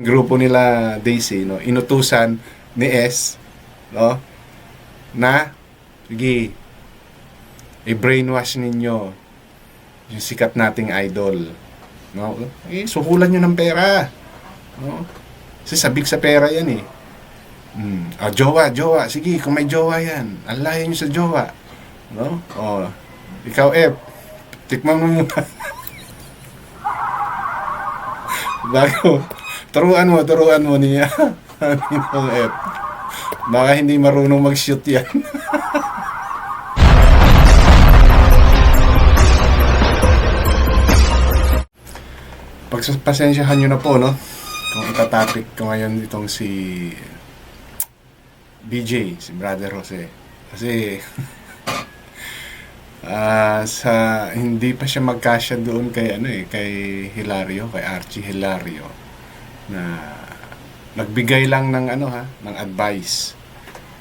grupo nila Daisy, no, inutusan ni S, no, na sige, i-brainwash ninyo yung sikat nating idol, no, suhulan nyo ng pera, no, kasi sabik sa pera yan eh. Jowa, sige, kung may jowa yan, alayan nyo sa jowa, no, ikaw tikman mo muna. Bago, turuan mo niya. Baka hindi marunong mag-shoot yan. Pagpasensyahan nyo na po, no? Kung itatopic ko ngayon itong si BJ, si Brother Jose. Kasi hindi pa siya magkasya doon kay kay Hilario, kay Archie Hilario, na nagbigay lang ng ng advice,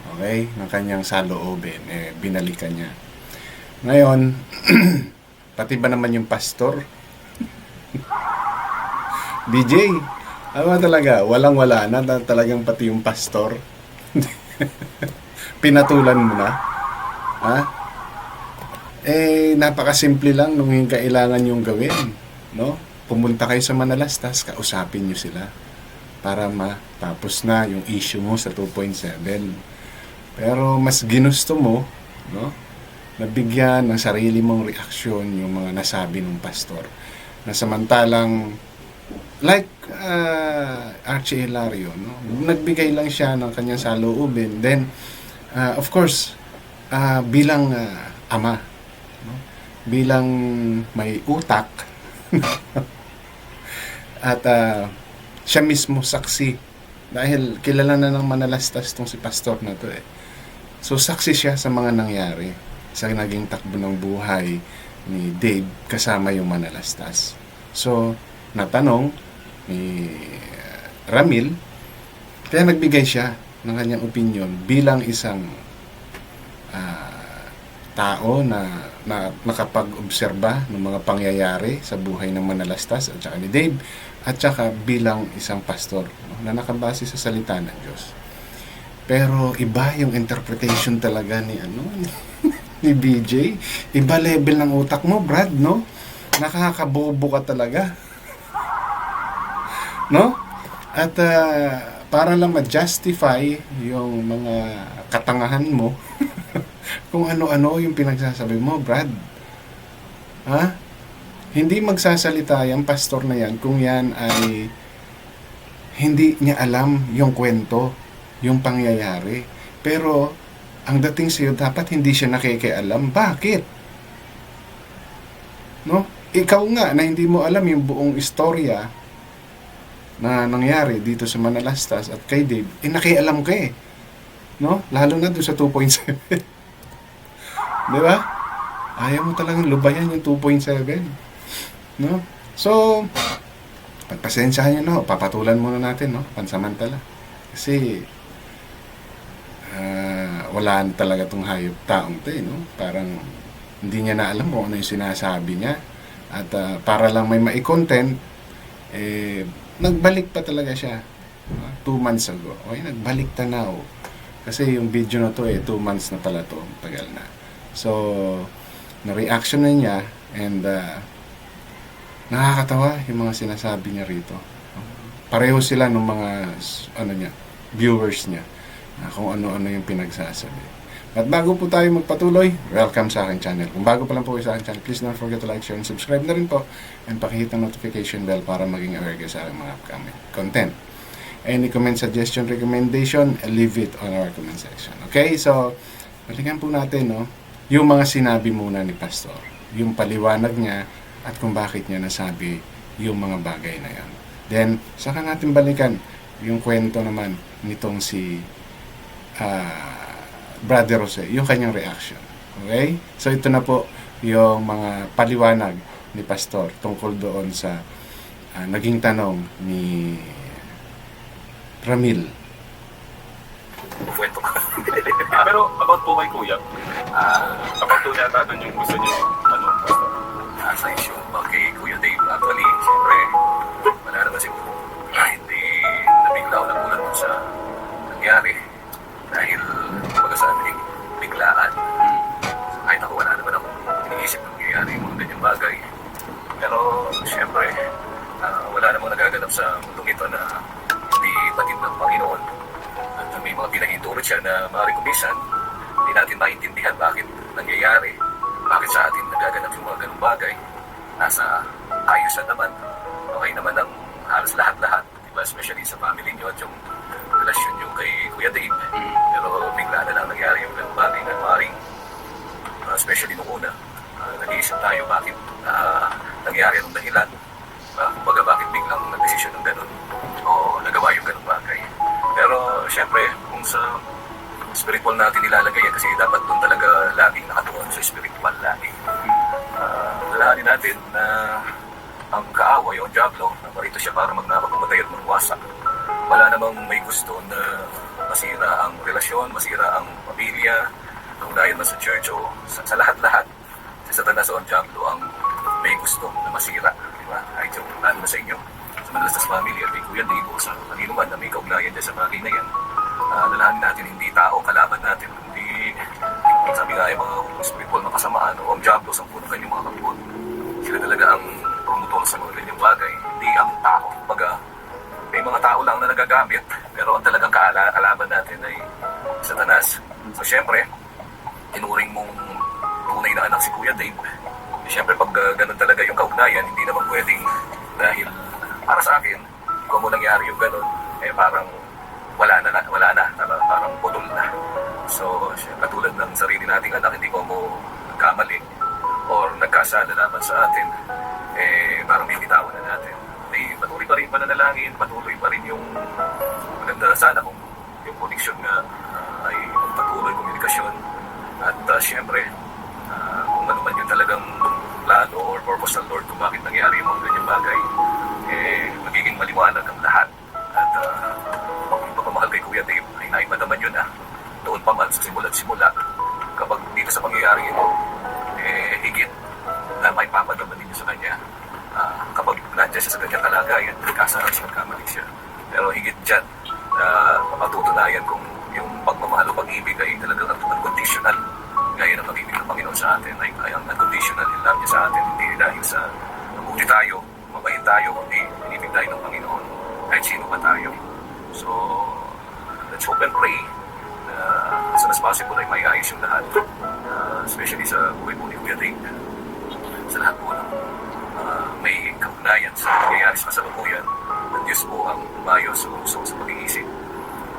okay, ng kanyang saloobin, binalikan niya. Ngayon, pati ba naman yung pastor? BJ, talaga, walang-wala na talagang pati yung pastor. Pinatulan mo na, ha? Napakasimple lang nung yung kailangan yung gawin, no? Pumunta kayo sa Manalastas, kausapin nyo sila para matapos na yung issue mo sa 2.7. Pero mas ginusto mo, no, nabigyan ng sarili mong reaksyon yung mga nasabi ng pastor. Na samantalang, like Archie Hilario, no, nagbigay lang siya ng kanyang saloobin. Then, of course, bilang ama, bilang may utak at siya mismo saksi dahil kilala na ng Manalastas tong si pastor na to so saksi siya sa mga nangyari sa naging takbo ng buhay ni Dave kasama yung Manalastas. So natanong ni Ramil, kaya nagbigay siya ng kanyang opinion bilang isang tao na nakapag-obserba ng mga pangyayari sa buhay ng Manalastas at saka ni Dave, at saka bilang isang pastor, no, na nakabase sa salita ng Diyos. Pero iba yung interpretation talaga ni ni BJ. Iba level ng utak mo, Brad, no? Nakakabobo ka talaga. No? At para lang ma-justify yung mga katangahan mo, kung ano-ano yung pinagsasabi mo, Brad. Ha? Hindi magsasalita yung pastor na yan kung yan ay hindi niya alam yung kwento, yung pangyayari. Pero, ang dating sa'yo, dapat hindi siya nakikialam. Bakit? No? Ikaw nga na hindi mo alam yung buong istorya na nangyari dito sa Manalastas at kay Dave, nakialam ka eh. No? Lalo na doon sa 2.7. Di ba? Ayaw mo talagang lubayan yung 2.7. No? So, pagpasensyahan nyo na, papatulan muna natin, no? Pansamantala. Kasi, wala talaga tong hayop taong to, no? Parang, hindi niya na alam kung ano yung sinasabi niya. At para lang may mai-content, nagbalik pa talaga siya. 2 months ago. Okay, nagbalik tanaw. Kasi yung video na to, 2 months na pala to. Tagal na. So, na-reaction na niya and nakakatawa yung mga sinasabi niya rito. Pareho sila ng mga viewers niya kung ano-ano yung pinagsasabi. At bago po tayo magpatuloy, welcome sa aking channel. Kung bago pa lang po kayo sa aking channel, please don't forget to like, share, and subscribe na rin po and pakihit ang notification bell para maging aware kayo sa aking mga upcoming content. Any comment, suggestion, recommendation, leave it on our comment section. Okay? So, balikan po natin, no? Yung mga sinabi muna ni pastor, yung paliwanag niya at kung bakit niya nasabi yung mga bagay na yan. Then, saka natin balikan yung kwento naman nitong si Brother Jose, yung kanyang reaction. Okay? So, ito na po yung mga paliwanag ni pastor tungkol doon sa naging tanong ni Ramil. Kwento ka. Pero about po kay Kuya, about po yata doon yung gusto niyo, basta sa issue about kay Kuya Dave. Actually, siyempre, wala naman siguro. Hindi ba na hindi batid ng Panginoon at may mga pinahintulot siya na maaaring kumisan, hindi natin maintindihan bakit nangyayari, bakit sa atin nagaganap yung mga ganung bagay. Nasa ayusan naman, okay naman ang halos lahat-lahat, diba? Especially sa family nyo at yung relasyon nyo kay Kuya Dave. Pero bigla na lang nangyari yung ganung bagay na maaaring, especially nung una, nag-iisip tayo bakit nangyari ang dahilan. Kumbaga bakit biglang nag-desisyon ng ganun o nagawa yung ganung bagay. Pero syempre, kung sa spiritual natin nilalagay yan, kasi dapat doon talaga laging nakatuon sa spiritual lagi. Lalahanin natin na ang kaaway o diablo, namarito siya para magnakaw, pumatay at magwasak. Wala namang may gusto na masira ang relasyon, masira ang pamilya, kung dahil man sa church o sa lahat-lahat. Si Satanas o ang diablo ang may gusto na masira. Diba? Kahit yung ano na sa inyo, sa Madalastas family at kay Kuya Dave o sa kanino man na may kaugnayan dyan sa bagay na yan. Lalahanin natin, hindi tao kalaban natin, hindi sabi nga yung mga spiritual na kasamaan o ang diablo sa puno kanyang mga kapatid. Sila talaga ang promotor sa mga ganyang bagay, hindi ang tao. Kumbaga, may mga tao lang na nagagamit, pero ang talagang kalaban natin ay Satanas. So syempre, tinuring mong tunay na anak si Kuya Dave. Syempre pag ganun talaga yung kaugnayan, hindi naman pwedeng dahil para sa akin, kung mo nangyari yung ganun, parang wala na, parang putol na. So, katulad ng sarili nating anak, hindi ko mo nagkamali or nagkasala naman sa atin, parang binitawan na natin. Patuloy pa rin pananalangin, patuloy pa rin yung maganda sana kung yung connection nga ay patuloy komunikasyon. At syempre, kung ano man yung talagang plano or purpose ng Lord kung bakit nangyari yung mga ganyang bagay, magiging maliwanag ang lahat. At pagmamahal kay Kuya Dave ay naiba naman yun doon pa man sa simula kapag dito sa pangyayari ito, higit na may papadaman ninyo sa kanya kapag nandiyan siya sa kanyang kalagayan, kasarap siya, kamalik siya. Pero higit dyan, mapatutunayan kung yung pagmamahal o pag-ibig ay talagang unconditional. Gaya ng pag-ibig ng Panginoon sa atin ay ang unconditional yung love niya sa atin, hindi dahil sa mabuti tayo, mabait tayo, kundi inibig tayo ng Panginoon kahit sino pa tayo. So, let's hope and pray na as soon as possible ay maiayos yung lahat. Especially sa buhay po ni Kuya Dave. Sa lahat po ng may kaugnayan sa nangyayari sa kasalukuyan, na Diyos po ang umayos o gusto sa pag-iisip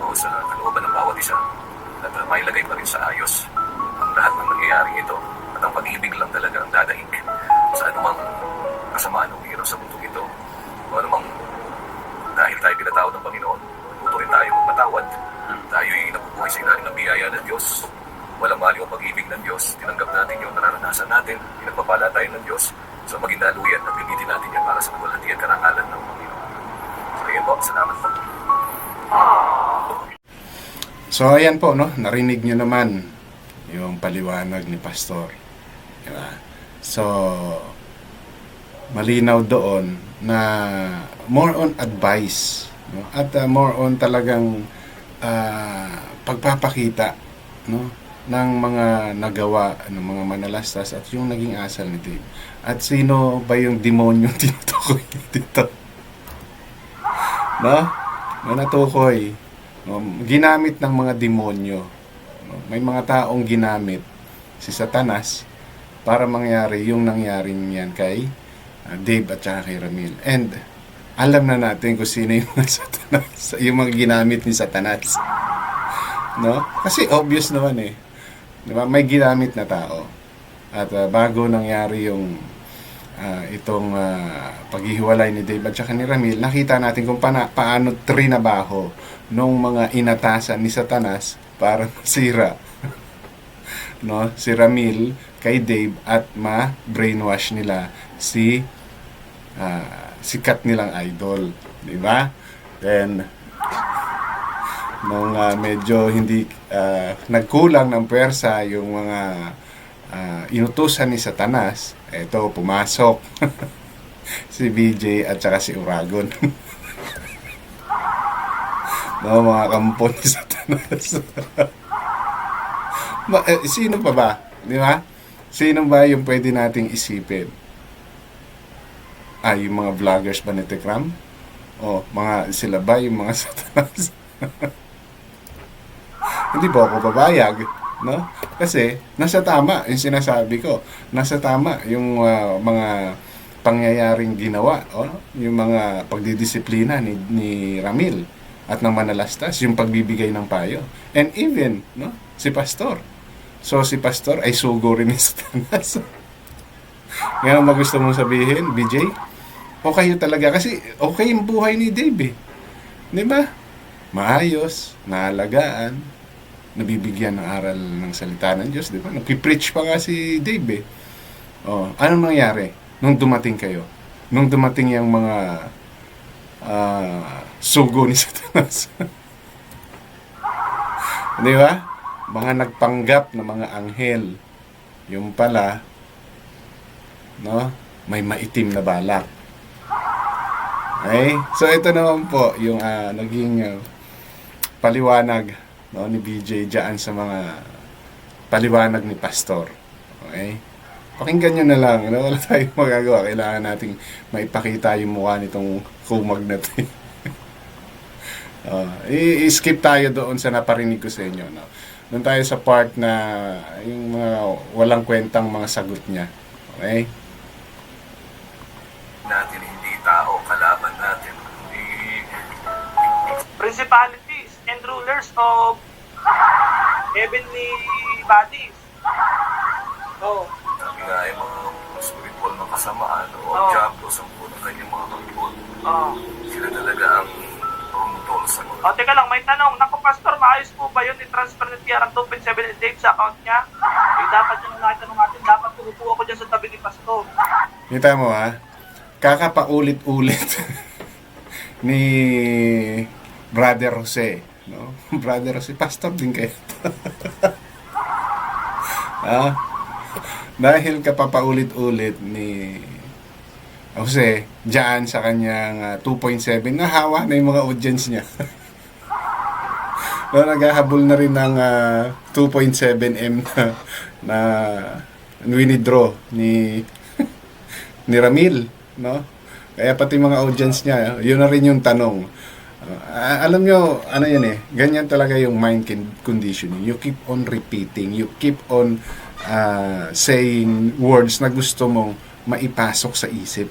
o sa kalooban ng bawat isa. At mailagay pa rin sa ayos ang lahat ng nangyayari ito. At ang pag-ibig lang talaga ang dadaig sa anumang kasamaan o hirap sa mundo ito. O anumang dahil tayo pinatawad ng Panginoon, tuto rin tayo magpatawad. Tayo'y nabubuhay sa ilalim ng biyaya ng Diyos. Walang mali ang pag-ibig ng Diyos. Tinanggap natin yun, nararanasan natin. Pinagpapala tayo ng Diyos. So maging daluyan at gamitin natin yan para sa pagwalhati at karangalan ng Panginoon. So ayan po, salamat po. So ayan po, no? Narinig nyo naman yung paliwanag ni Pastor. Diba? So, malinaw doon na more on advice, no? At more on talagang pagpapakita, no, ng mga nagawa ng mga manalastas at yung naging asal ni Dave. At sino ba yung demonyo tinutukoy dito? No? Na natukoy. No? Ginamit ng mga demonyo. No? May mga taong ginamit si Satanas para mangyari yung nangyari niyan kay Dave at saka kay Ramil. And alam na natin kung sino yung mga Satanas, yung mga ginamit ni Satanas. No? Kasi obvious naman eh. Diba? May ginamit na tao. At bago nangyari yung itong paghihiwalay ni Dave at saka ni Ramil, nakita natin kung paano trinabaho nung mga inatasan ni Satanas para masira no, si Ramil kay Dave at ma-brainwash nila si sikat nilang idol. Diba? Then, nung medyo hindi nagkulang ng pwersa yung mga inutusan ni Satanas, eto pumasok si BJ at saka si Uragon. No, mga kampo ni Satanas. Sino pa ba? Di ba? Sino ba yung pwede nating isipin? Yung mga vloggers ba ni Tekram? O, mga sila ba yung mga satanas? Hindi ba ako babayag? No? Kasi, nasa tama yung sinasabi ko. Nasa tama yung mga pangyayaring ginawa. Yung mga pagdidisiplina ni Ramil at ng Manalastas, yung pagbibigay ng payo. And even, no, si Pastor. So, si Pastor ay sugo rin ni Satanas. Ngayon, gusto mong sabihin, BJ? O kayo talaga. Kasi, okay yung buhay ni Dave, eh. Di ba? Maayos, naalagaan, nabibigyan ng aral ng salita ng Diyos, di ba? Nagpipreach pa nga si Dave, eh. Anong nangyari nung dumating kayo? Nung dumating yung mga sugo ni Satanas. Di ba? Mga nagpanggap na mga anghel. Yung pala, no? May maitim na balak. Okay? So, ito naman po yung naging paliwanag, no, ni BJ dyan sa mga paliwanag ni Pastor. Okay? Pakinggan nyo na lang. No? Wala tayong magagawa. Kailangan nating maipakita yung mukha nitong kumag na ito. I-skip tayo doon sa naparinig ko sa inyo. No? Doon tayo sa part na yung mga walang kwentang mga sagot niya. Okay? Natin hindi tao, kalaban natin. Principalities and rulers of heavenly bodies. Oh. Sabi nga ay mga spiritual na kasamaan o Oo. diablo sa ng kanyang mga kampon. Oh. Sila talaga ang pumutol sa mga. O, teka lang, may tanong. Naku, Pastor, maayos po ba yun? I-transfer ni Tiara 2.7 Dave sa account niya? Eh, dapat yung nakitanong natin. Dapat tumupo ako dyan sa tabi ni Pastor. Kita mo ha? Kakapaulit-ulit ni Brother Jose. No? Brother Jose, pastor din kayo. Dahil kapapaulit-ulit ni Jose dyan sa kanyang 2.7, nahawa na yung mga audience niya. No, naghahabol na rin ng 2.7M na winidraw ni Ramil, no? Kaya pati mga audience niya, yun na rin yung tanong. Alam nyo, ano yan eh, ganyan talaga yung mind conditioning. You keep on repeating, you keep on saying words na gusto mong maipasok sa isip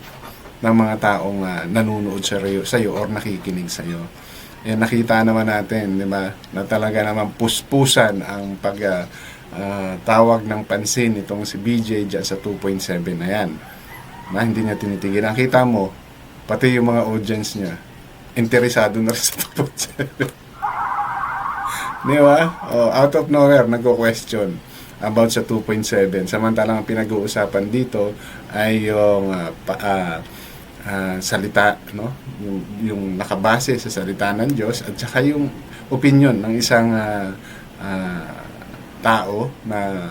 ng mga taong nanonood sa iyo or nakikinig sa iyo. Yan, nakita naman natin, di ba, na talaga naman puspusan ang tawag ng pansin itong si BJ dyan sa 2.7 na yan. Na hindi niya tinitigil. Nakita mo, pati yung mga audience niya, interesado na rin sa 2.7. Di ba? Out of nowhere, nagko-question about sa 2.7. Samantalang ang pinag-uusapan dito ay yung salita, no? Yung nakabase sa salita ng Diyos at saka yung opinion ng isang tao na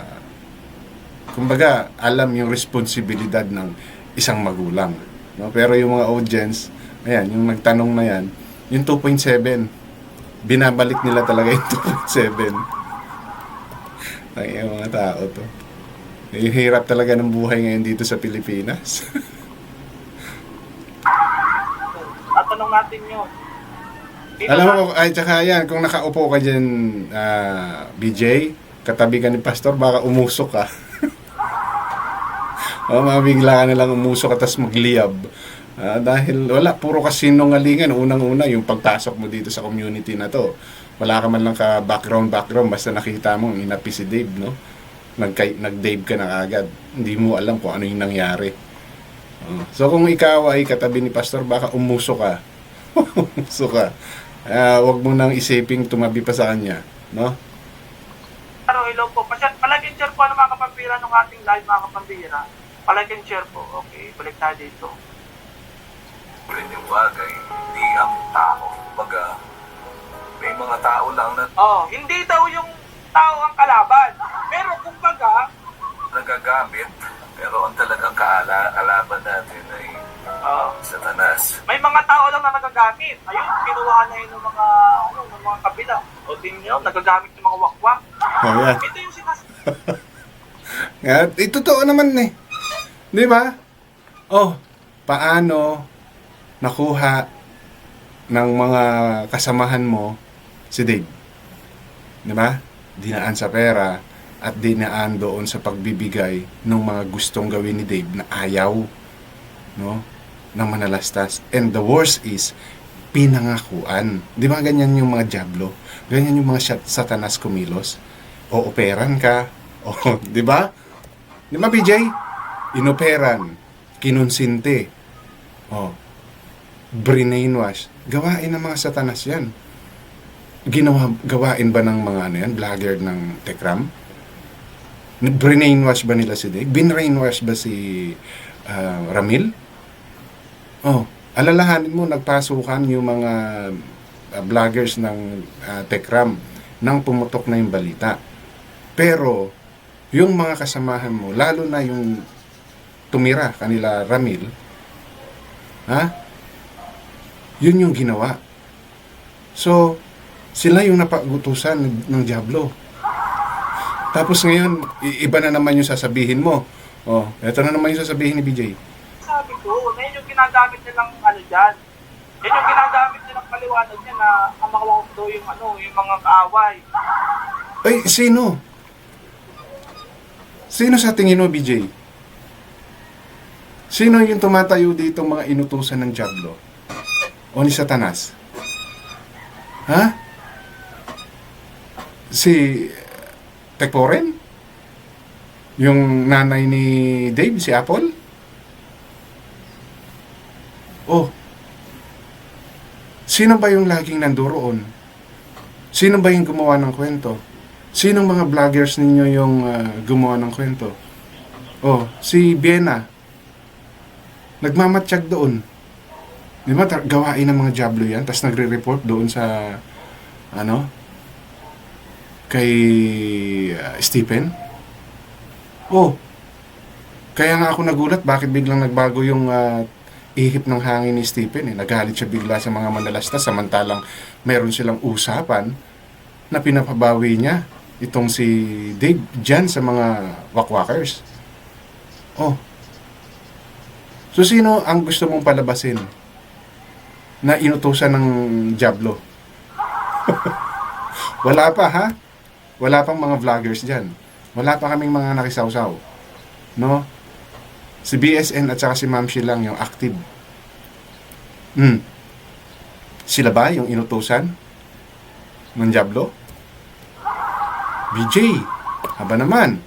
kumbaga alam yung responsibilidad ng isang magulang, no? Pero yung mga audience, ayan, yung nagtanong na yan, yung 2.7, binabalik nila talaga yung 2.7. Ay, yung mga tao to. Yung hirap talaga ng buhay ngayon dito sa Pilipinas. Tatanong natin yun. Alam mo, ay, tsaka yan, kung nakaupo ka dyan, BJ, katabi ka ni Pastor, baka umusok ka. Mabigla ka na lang umusok at tas magliyab. Dahil wala, puro kasinungalingan. Unang-una, yung pagpasok mo dito sa community na to. Wala ka man lang ka background, basta nakita mo, inapi si Dave, no? Nag-Dave ka na agad. Hindi mo alam kung ano yung nangyari. So kung ikaw ay katabi ni Pastor, baka umusok ka. Umusok ka. Huwag mo nang isiping tumabi pa sa kanya, no? Pero hello po. Palaging share po ano mga kapambira ng ating live mga kapambira. Palaging share po. Okay, balik tayo dito. Ulit yung bagay, hindi ang tao. Baga, may mga tao lang na Oh, hindi daw yung tao ang kalaban. Pero kumbaga, nagagamit, pero ang talagang kaalaban natin ay Satanas. may mga tao lang na nagagamit. Ayun, kinuha na yun ng mga, ng mga kabila. O din nyo, nagagamit ng mga wakwak. Yan. Ito yung Totoo naman eh. Di ba? Paano nakuha ng mga kasamahan mo si Dave. Di ba? Dinaan sa pera at dinaan doon sa pagbibigay ng mga gustong gawin ni Dave na ayaw, no, ng manalastas. And the worst is pinangakuan. Di ba ganyan yung mga diablo? Ganyan yung mga satanas kumilos? O operan ka? O, di ba? Di ba, BJ? Inoperan, kinonsinte, o, brainwash. Gawain ng mga satanas yan. Gawain ba ng mga ano yan, vlogger ng Tekram? Brainwash ba nila si Dave? Binrainwash ba si Ramil? Oh, alalahanin mo, nagpasukan yung mga vloggers ng Tekram nang pumutok na yung balita. Pero, yung mga kasamahan mo, lalo na yung tumira, kanila Ramil, yun yung ginawa. So, sila yung napagutusan ng Diablo. Tapos ngayon, iba na naman yung sasabihin mo. Oh, eto na naman yung sasabihin ni BJ. Sabi ko, na yun yung ginagamit nilang ano dyan. Yun yung ginagamit nilang paliwanag niya na ang mga wakdo yung ano, yung mga kaaway. Ay, sino? Sino sa tingin mo, BJ? Sino yung tumatayo dito mga inutusan ng Diablo? O ni Satanas? Ha? Si Tekporen? Yung nanay ni Dave, si Apple? Oh. Sino ba yung laging nandoon? Sino ba yung gumawa ng kwento? Sinong mga vloggers ninyo yung gumawa ng kwento? Oh, si Biena. Nagmamatsyag doon. Di ba, gawain ng mga Diablo yan, tapos nagre-report doon sa, ano, kay Stephen. Oh, kaya nga ako nagulat, bakit biglang nagbago yung ihip ng hangin ni Stephen. Nagalit siya bigla sa mga manalastas, samantalang meron silang usapan na pinapabawi niya itong si Dave dyan sa mga wakwakers. Oh, so sino ang gusto mong palabasin na inutusan ng Diablo? Wala pa, ha? Wala pang mga vloggers dyan. Wala pa kaming mga nakisawsaw. No? Si BSN at saka si Ma'am Shi lang yung active. Sila ba yung inutusan ng Diablo? BJ, haba naman.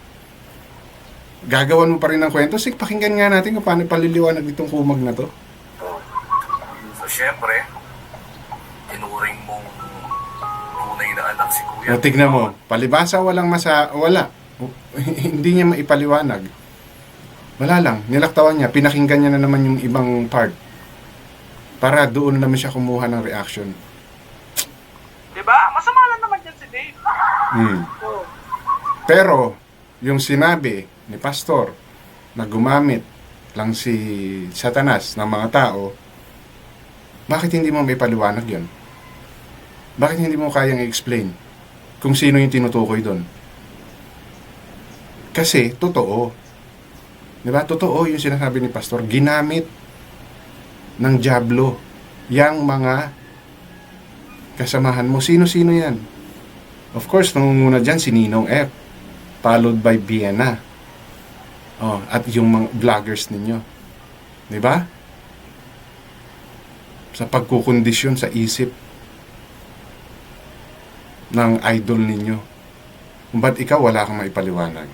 Gagawan mo pa rin ng kwento? Sige, pakinggan nga natin kung paano paliliwanag itong kumag na to. So, syempre, tinuring mong tunay na anak si Kuya. O, tignan mo, palibasa wala. Hindi niya maipaliwanag. Wala lang, nilaktawan niya, pinakinggan niya na naman yung ibang part. Para doon naman siya kumuha ng reaction. Diba? Masama lang naman yan si Dave. Oh. Pero, yung sinabi ni Pastor na gumamit lang si Satanas ng mga tao, bakit hindi mo may paliwanag yun? Bakit hindi mo kayang i-explain kung sino yung tinutukoy doon? Kasi, totoo. Diba? Totoo yung sinasabi ni Pastor. Ginamit ng Diablo yang mga kasamahan mo. Sino-sino yan? Of course, nangunguna dyan si Ninong F. Followed by Biena. Oh, at yung mga vloggers ninyo. Diba? Sa pagkukondisyon sa isip ng idol ninyo. Kung ba't ikaw wala kang maipaliwanag?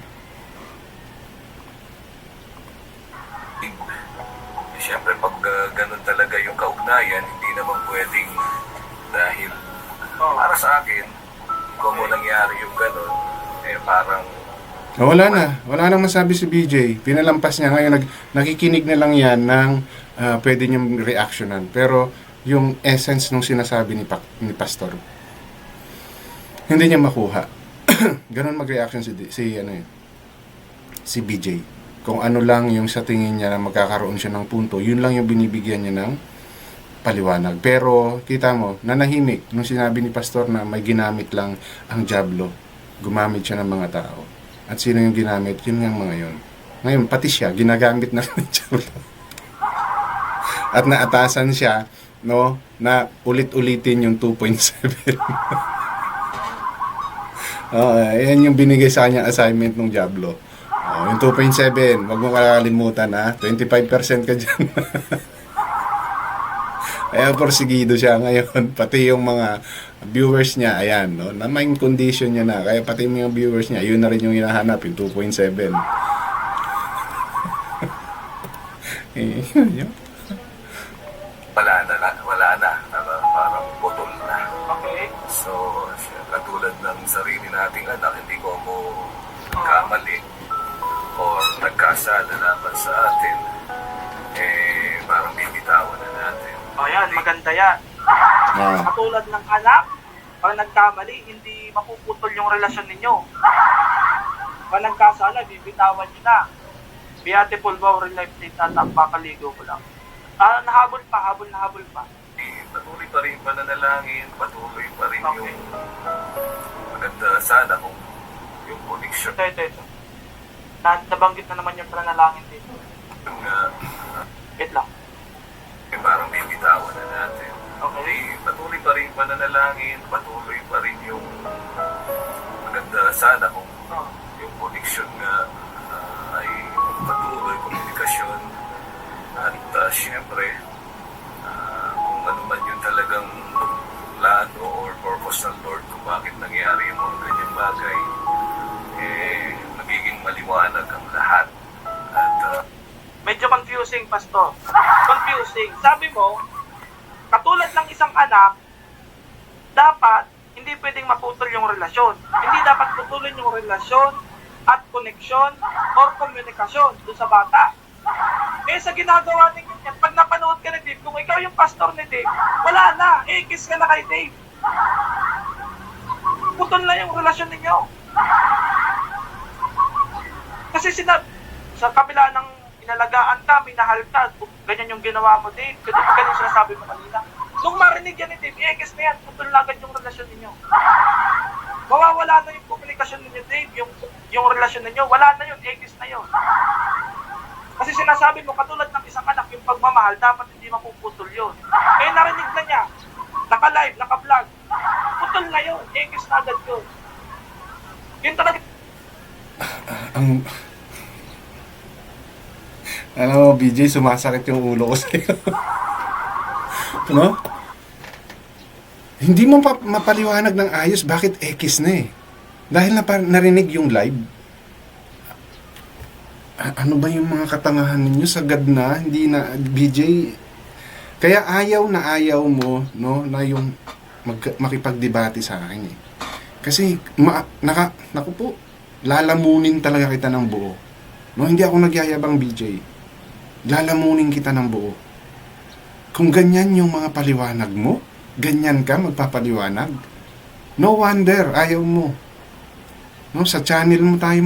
Siyempre, pag ganun talaga yung kaugnayan, hindi naman pwedeng dahil para sa akin, kung mo nangyari yung ganun, parang Wala nang masabi si BJ. Pinalampas niya. Ngayon, nakikinig na lang yan ng pwede niyong reactionan. Pero, yung essence nung sinasabi ni Pastor, hindi niya makuha. Ganon mag-reaction si BJ. Kung ano lang yung sa tingin niya na magkakaroon siya ng punto, yun lang yung binibigyan niya ng paliwanag. Pero, kita mo, nanahimik nung sinabi ni Pastor na may ginamit lang ang Diablo. Gumamit siya ng mga tao. At sino yung ginamit? Yun nga mga yun. Ngayon, pati siya, ginagamit na ng Diablo. At naatasan siya no, na ulit-ulitin yung 2.7. Yan yung binigay sa kanya assignment ng Diablo. Yung 2.7, wag mo kakalimutan ha, 25% ka dyan. Kaya porsigido siya ngayon, pati yung mga viewers niya, ayan, no, na main condition niya na, kaya pati yung mga viewers niya, yun na rin yung hinahanap, yung 2.7. Yun. Wala na, parang putol na. Okay. So, katulad ng sarili nating anak, hindi ko ako kamali or nagkasala laban sa atin, parang bibitawan na natin. O yan, maganda yan. Katulad ng anak, pag nagkamali, hindi mapuputol yung relasyon ninyo. Pag nagkasala, bibitawan nyo na. Beautiful vow, real life date, at pakaligo ko lang. Nahabol pa. Patuloy pa rin pananalangin, patuloy pa rin Okay. yung maganda sana kung yung connection Ito. Nabanggit na naman yung pananalangin dito. na Wait lang. parang bibitawan na natin. Okay. Patuloy pa rin pananalangin, patuloy pa rin yung maganda sana kung yung connection nga ay patuloy, komunikasyon. At syempre, kung ano man yung talagang plano or purpose ng Lord kung bakit nangyari yung mga ganyang bagay, magiging maliwanag ang lahat. At Medyo confusing, Pastor. Confusing. Sabi mo, katulad ng isang anak, dapat hindi pwedeng maputol yung relasyon. Hindi dapat putulin yung relasyon at koneksyon or komunikasyon doon sa bata. Sa ginagawa ninyo yan, pag napanood ka ni Dave, kung ikaw yung pastor ni Dave, wala na. Kiss ka na kay Dave. Putol na yung relasyon ninyo. Kasi sa kabila ng inalagaan ka, minahal ka, ganyan yung ginawa mo, Dave. Ganyan sinasabi mo kanina. Nung marinig yan ni Dave, kiss na yan, putol na agad yung relasyon ninyo. Mawawala na yung komunikasyon ninyo, Dave. Yung relasyon ninyo, wala na yun, kiss na yun. Kasi sinasabi mo, katulad ng isang anak, yung pagmamahal, dapat hindi mapuputol yun. Narinig na niya, naka-live, naka-vlog, putol na yun, kiss na agad yun. Yun talaga. Alam mo, BJ, sumasakit yung ulo ko sa'yo. No? Hindi mo mapaliwanag ng ayos bakit X na eh. Dahil narinig yung live. Ano ba yung mga katangahan ninyo? Sagad na, hindi na, BJ. Kaya ayaw mo, no, na yung makipagdebate sa akin eh. Kasi, naku po, lalamunin talaga kita ng buo. No, hindi ako nagyayabang, BJ. Lalamunin kita ng buo. Kung ganyan yung mga paliwanag mo, ganyan ka magpapaliwanag. No wonder, ayaw mo. No, sa channel mo tayo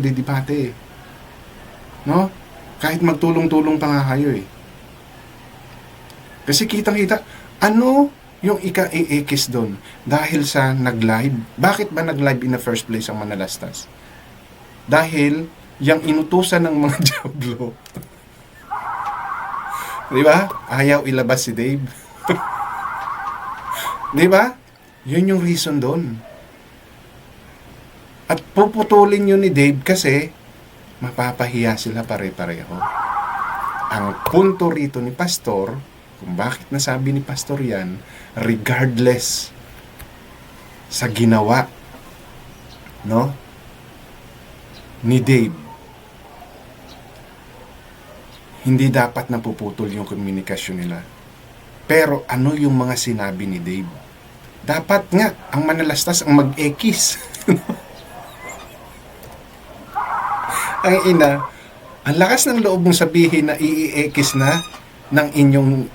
didebate eh. No? Kahit magtulong-tulong pa nga kayo eh. Kasi kitang-kita, ano yung ika-i-ekis doon? Dahil sa nag-live. Bakit ba nag-live in the first place ang Manalastas? Dahil yung inutusan ng mga Diablo. Di ba? Ayaw ilabas si Dave. Di ba? Yun yung reason doon. At puputulin yun ni Dave kasi mapapahiya sila pare-pareho. Ang punto rito ni Pastor, kung bakit nasabi ni Pastor yan, regardless sa ginawa, no, ni Dave, hindi dapat napuputol yung komunikasyon nila. Pero ano yung mga sinabi ni Dave? Dapat nga, ang Manalastas ang mag-ekis. Ang ina, ang lakas ng loob mong sabihin na i-ekis na ng inyong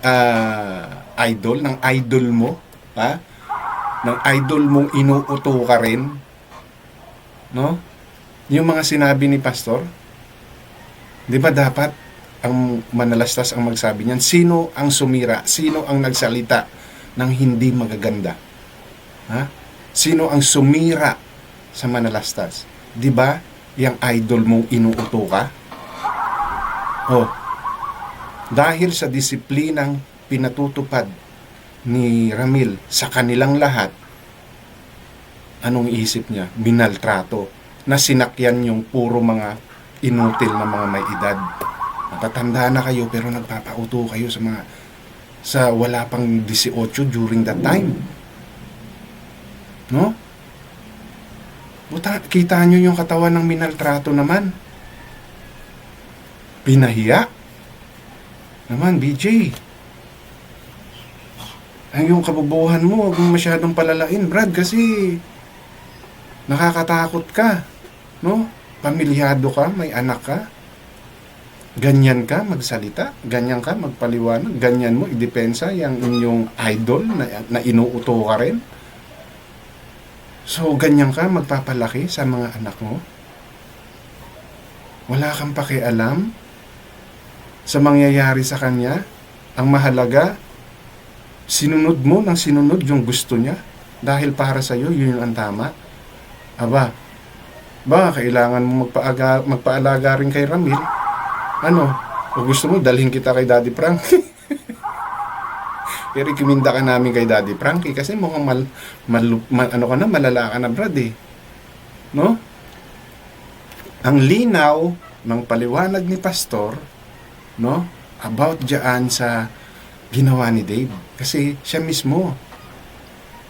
idol, ng idol mo, ha? Ng idol mong inuuto ka rin. No? Yung mga sinabi ni Pastor, di ba dapat ang Manalastas ang magsabi niyan? Sino ang sumira? Sino ang nagsalita ng hindi magaganda? Ha? Sino ang sumira sa Manalastas? Di ba? Yang idol mong inuuto ka? Oh. Dahil sa disiplinang pinatutupad ni Ramil sa kanilang lahat, anong isip niya? Binaltrato. Na sinakyan yung puro mga inutil na mga may edad. Matatanda na kayo pero nagpapauto kayo sa wala pang 18 during that time. No? Kita nyo yung katawan ng minaltrato naman. Pinahiya. Naman, BJ. Ay, yung kabubuhan mo, huwag mo masyadong palalain, Brad, kasi nakakatakot ka. No? Pamilyado ka, may anak ka. Ganyan ka magsalita, ganyan ka magpaliwanag, ganyan mo idepensa yung inyong idol na inuuto ka rin. So, ganyan ka magpapalaki sa mga anak mo. Wala kang pakialam sa mangyayari sa kanya. Ang mahalaga, sinunod mo ng sinunod yung gusto niya dahil para sa iyo yun ang tama. Aba, kailangan mo magpaalaga rin kay Ramil? Ano? O gusto mo dalhin kita kay Daddy Frankie? I-recommenda ka namin kay Daddy Frankie kasi mukhang malala ka na, Brad, eh. No? Ang linaw ng paliwanag ni Pastor, no, about diyan sa ginawa ni Dave. Kasi siya mismo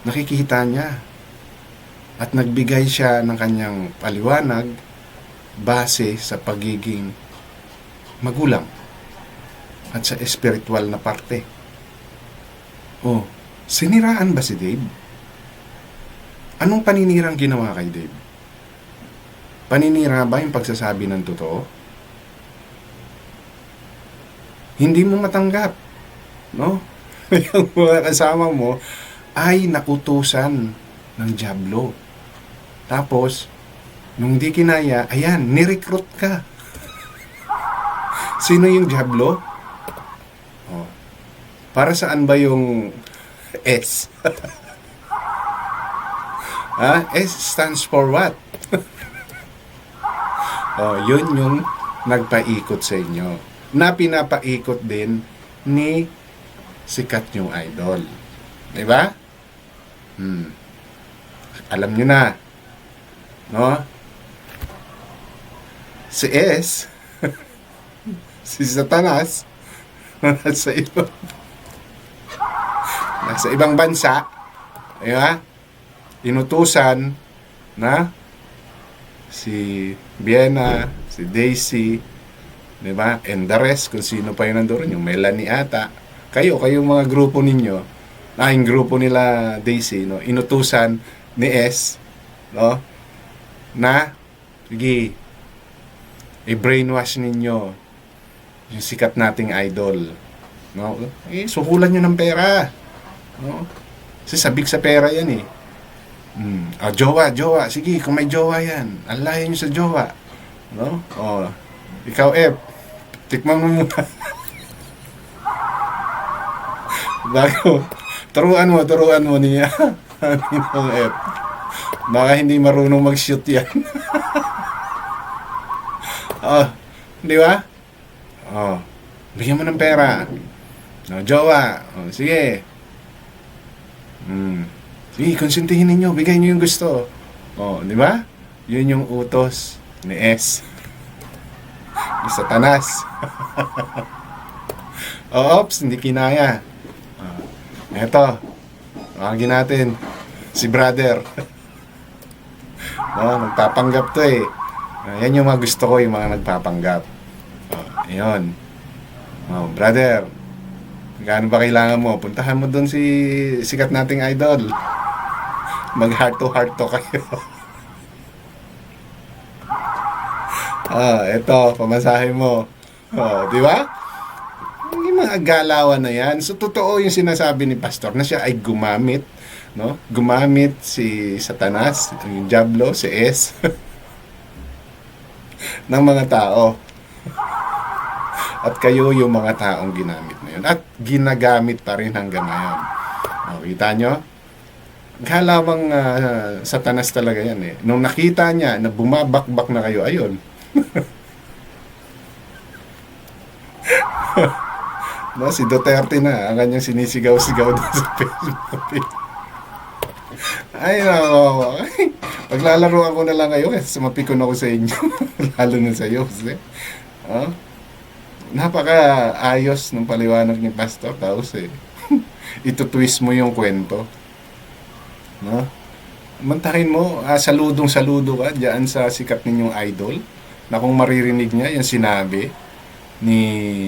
nakikita niya at nagbigay siya ng kanyang paliwanag base sa pagiging magulang at sa espiritual na parte. Oh, siniraan ba si Dave? Anong paninirang ginawa kay Dave? Paninira ba yung pagsasabi ng totoo? Hindi mo matanggap, no? Yung mga kasama mo ay nakutusan ng dyablo. Tapos, nung di kinaya, ayan, nirecruit ka. Sino yung dyablo? Oh. Para saan ba yung S? S stands for what? Yun yung nagpaikot sa inyo. Na pinapaikot din ni sikat yung idol. Diba? Alam nyo na. No? Si S, si Satanas, nasa ibang bansa, diba? Inutusan na si Vienna, si Daisy, diba? And the rest, kung sino pa yun nandoon, yung Melanie ata. Kayong mga grupo ninyo, yung grupo nila Daisy, no? Inutusan ni S, no? Na, sige, i-brainwash ninyo yung sikat nating idol. No? Sukulan nyo ng pera. No? Kasi sabik sa pera yan eh. Jowa. Sige, kung may jowa yan, alayan nyo sa jowa. No? Ikaw, F, tikman mo muna. Bago, turuan mo niya. Ang F. Baka hindi marunong mag-shoot yan. Di ba? Bigyan mo ng pera. Jowa. Sige. Sige, konsintihin ninyo. Bigay nyo yung gusto. Di ba? Yun yung utos ni S. Ni Satanas. Oops, hindi kinaya. Eto. Tawagin natin. Si brother. Nagpapanggap to eh. Yan yung mga gusto ko, yung mga nagpapanggap. Ayun. Brother, gaano ba kailangan mo? Puntahan mo doon si sikat nating idol. Mag heart to kayo. Eto, pamasahe mo. Di ba? Yung mga galawan na yan. So, totoo yung sinasabi ni Pastor na siya ay gumamit, no? Gumamit si Satanas, yung Diablo, si S, ng mga tao. At kayo yung mga taong ginamit na yun. At ginagamit pa rin hanggang ngayon. Kita nyo? Galawang Satanas talaga yan eh. Nung nakita niya na bumabakbak na kayo, ayun. No, si Duterte na, ang kanyang sinisigaw-sigaw doon sa Facebook. Ay, nako. Ay, paglalaroan ko na lang kayo kasi sumapikon ako sa inyo. Lalo na sa iyo. Kasi, napaka-ayos ng paliwanag ni Pastor Taos eh. Ito-twist mo yung kwento. No? Mantakin mo, saludong-saludo ka dyan sa sikat ninyong idol na kung maririnig niya yung sinabi ni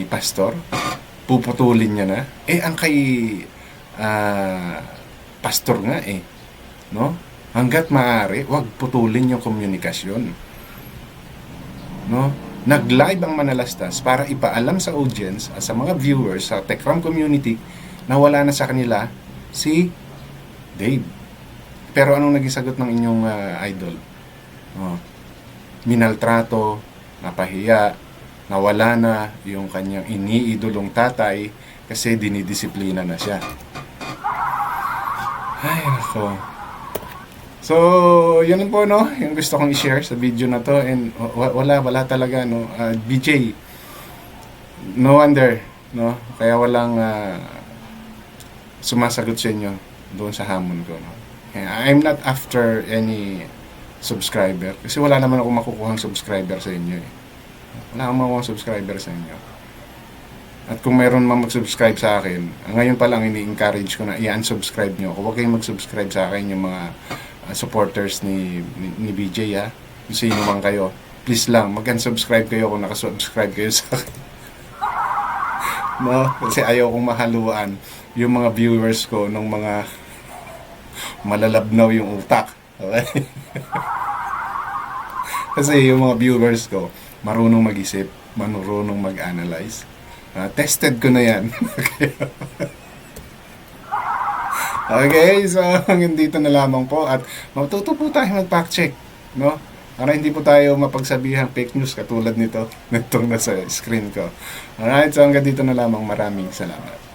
Pastor, puputulin niya na. Ang kay Pastor nga no? Hanggat maaari, wag putulin yung komunikasyon. No? Nag-live ang Manalastas para ipaalam sa audience at sa mga viewers sa Tekram community na wala na sa kanila si Dave. Pero anong naging sagot ng inyong idol? Minaltrato, napahiya, nawala na yung kanyang iniidolong tatay kasi dinidisiplina na siya. Ay, nako. So, yun po, no? Yung gusto kong i-share sa video na to. And wala talaga, no? BJ, no wonder, no? Kaya walang sumasagot sa inyo doon sa hamon ko, no? I'm not after any subscriber. Kasi wala naman ako makukuhang subscriber sa inyo, Wala akong makukuhang subscriber sa inyo. At kung mayroon man mag-subscribe sa akin, ngayon pa lang ini-encourage ko na i-unsubscribe nyo. Huwag kayong mag-subscribe sa akin yung mga supporters ni BJ, Kung sino man kayo. Please lang, mag-unsubscribe kayo kung nakasubscribe kayo sa akin. No? Kasi ayaw kong mahaluan yung mga viewers ko ng mga malalabnaw yung utak. Okay? Kasi yung mga viewers ko, marunong mag-isip, marunong mag-analyze. Tested ko na yan. Okay, so hanggang dito na lamang po at matuto po tayo mag-fact check, no? Para hindi po tayo mapagsabihan fake news katulad nitong nasa screen ko. Alright, so hanggang dito na lamang. Maraming salamat.